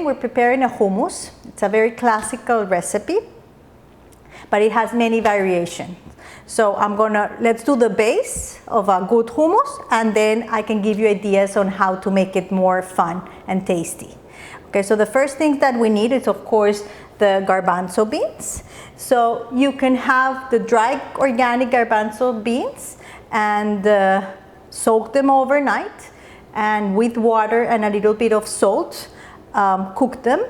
we're preparing a hummus. It's a very classical recipe, but it has many variations. So let's do the base of a good hummus, and then I can give you ideas on how to make it more fun and tasty. Okay, so the first thing that we need is, of course, the garbanzo beans. So you can have the dry organic garbanzo beans and soak them overnight, and with water and a little bit of salt, cook them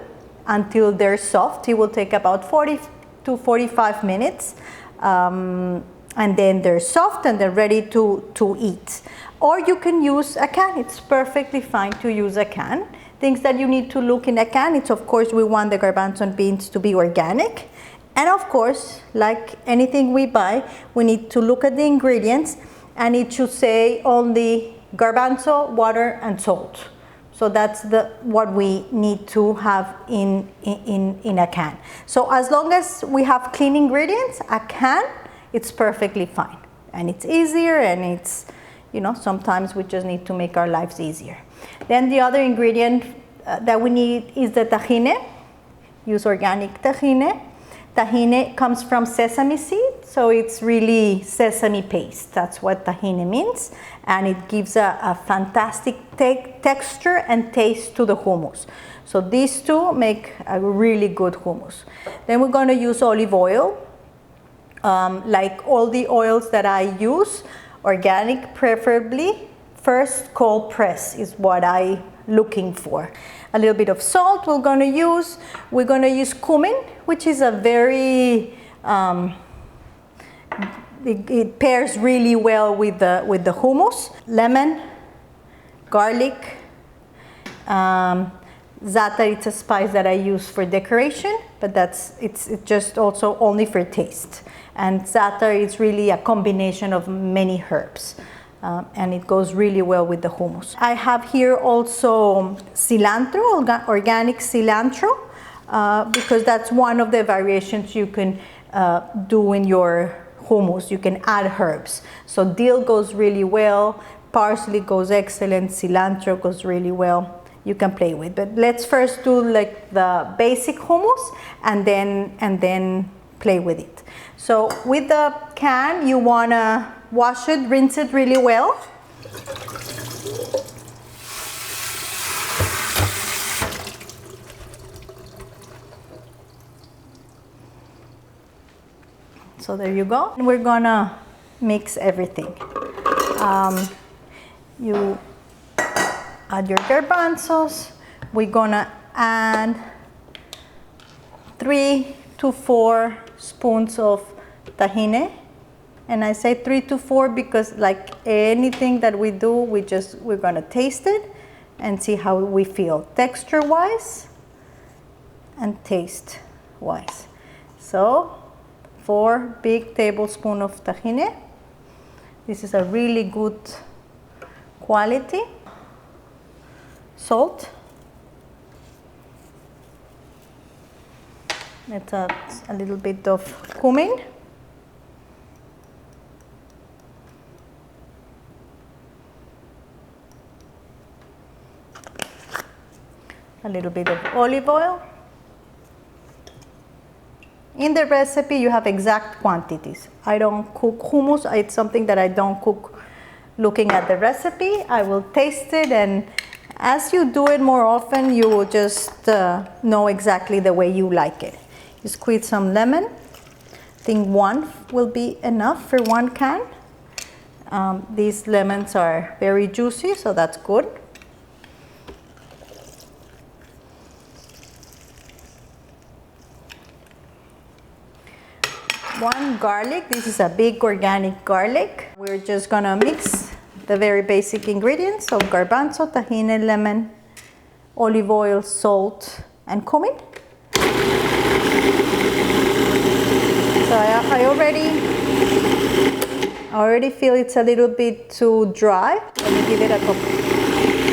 until they're soft. It will take about 40 to 45 minutes. And then they're soft and they're ready to eat. Or you can use a can. It's perfectly fine to use a can. Things that you need to look in a can, it's of course we want the garbanzo beans to be organic. And of course, like anything we buy, we need to look at the ingredients, and it should say only garbanzo, water, and salt. So that's what we need to have in a can. So as long as we have clean ingredients, a can, it's perfectly fine. And it's easier, and it's, sometimes we just need to make our lives easier. Then the other ingredient that we need is the tahine. Use organic tahine. Tahine comes from sesame seed, so it's really sesame paste. That's what tahine means. And it gives a fantastic texture and taste to the hummus. So these two make a really good hummus. Then we're going to use olive oil. Like all the oils that I use, organic preferably, first cold press is what I'm looking for. A little bit of salt we're going to use. We're going to use cumin, which is a very, it pairs really well with the hummus. Lemon, garlic, za'atar, it's a spice that I use for decoration, but it's just also only for taste. And za'atar is really a combination of many herbs, and it goes really well with the hummus. I have here also cilantro, organic cilantro, because that's one of the variations you can do in your hummus. You can add herbs. So dill goes really well, parsley goes excellent, cilantro goes really well. You can play with, but let's first do like the basic hummus, and then play with it. So with the can, you want to wash it, rinse it really well. So there you go. And we're gonna mix everything. You add your garbanzos. We're gonna add 3 to 4 spoons of tahine, and I say 3 to 4 because, like anything that we do, we're gonna taste it and see how we feel texture wise and taste wise. So 4 big tablespoons of tahine. This is a really good quality. Salt. Let's add a little bit of cumin. A little bit of olive oil. In the recipe, you have exact quantities. I don't cook hummus. It's something that I don't cook looking at the recipe. I will taste it, and as you do it more often, you will just know exactly the way you like it. You squeeze some lemon. I think 1 will be enough for 1 can. These lemons are very juicy, so that's good. One garlic. This is a big organic garlic. We're just gonna mix the very basic ingredients of garbanzo, tahine, lemon, olive oil, salt, and cumin. So I already feel it's a little bit too dry. Let me give it a couple.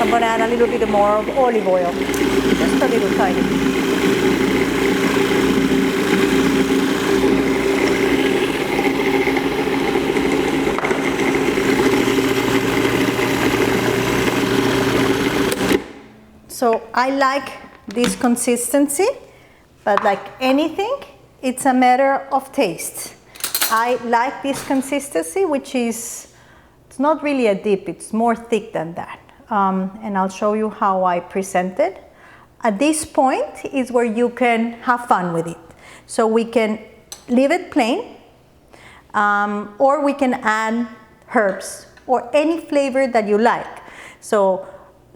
I'm gonna add a little bit more of olive oil, just a little tiny. So I like this consistency, but like anything, it's a matter of taste. I like this consistency, which is, it's not really a dip, it's more thick than that. And I'll show you how I present it. At this point is where you can have fun with it. So we can leave it plain, or we can add herbs or any flavor that you like. So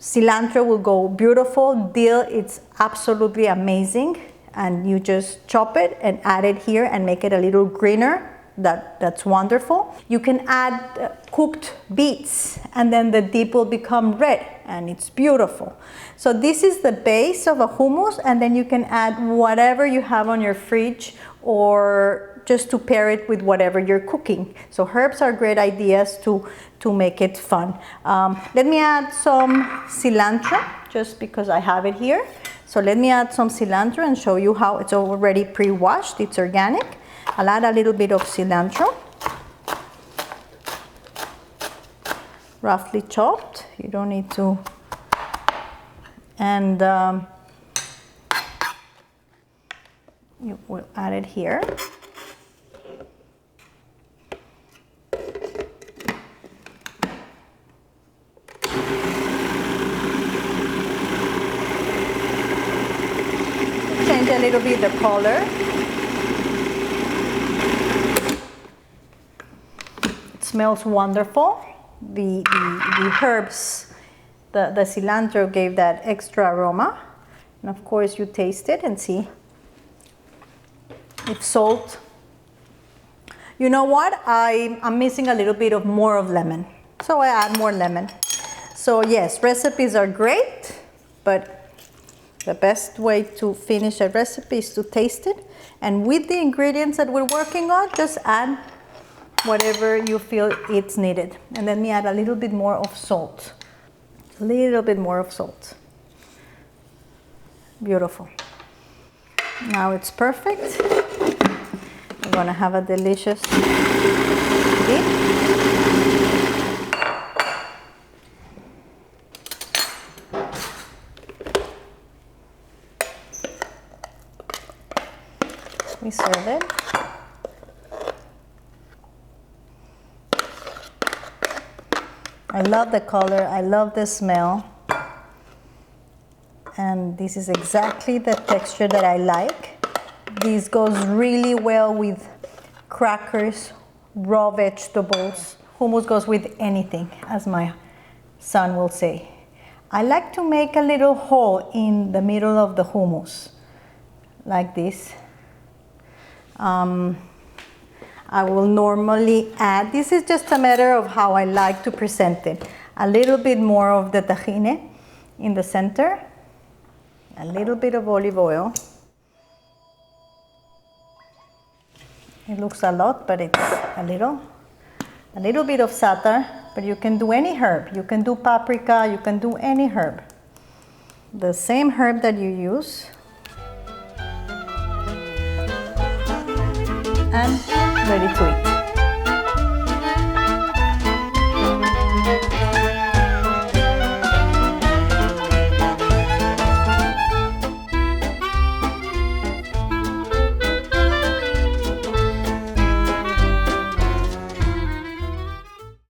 cilantro will go beautiful, dill, it's absolutely amazing. And you just chop it and add it here and make it a little greener. That's wonderful. You can add cooked beets, and then the dip will become red, and it's beautiful. So this is the base of a hummus, and then you can add whatever you have on your fridge, or just to pair it with whatever you're cooking. So herbs are great ideas to make it fun. Let me add some cilantro, just because I have it here. So let me add some cilantro and show you how it's already pre-washed. It's organic. I'll add a little bit of cilantro, roughly chopped. You don't need to. And you will add it here. Change a little bit the color. Smells wonderful. The herbs, the cilantro gave that extra aroma. And of course you taste it and see if salt. You know what? I'm missing a little bit of more of lemon. So I add more lemon. So yes, recipes are great, but the best way to finish a recipe is to taste it. And with the ingredients that we're working on, just add whatever you feel it's needed. And let me add a little bit more of salt. A little bit more of salt. Beautiful. Now it's perfect. We're gonna have a delicious dip. We serve it. I love the color, I love the smell, and this is exactly the texture that I like. This goes really well with crackers, raw vegetables. Hummus goes with anything, as my son will say. I like to make a little hole in the middle of the hummus, like this. I will normally add, this is just a matter of how I like to present it, a little bit more of the tahini in the center, a little bit of olive oil. It looks a lot, but it's a little bit of za'atar, but you can do any herb. You can do paprika, you can do any herb. The same herb that you use. And ready to eat.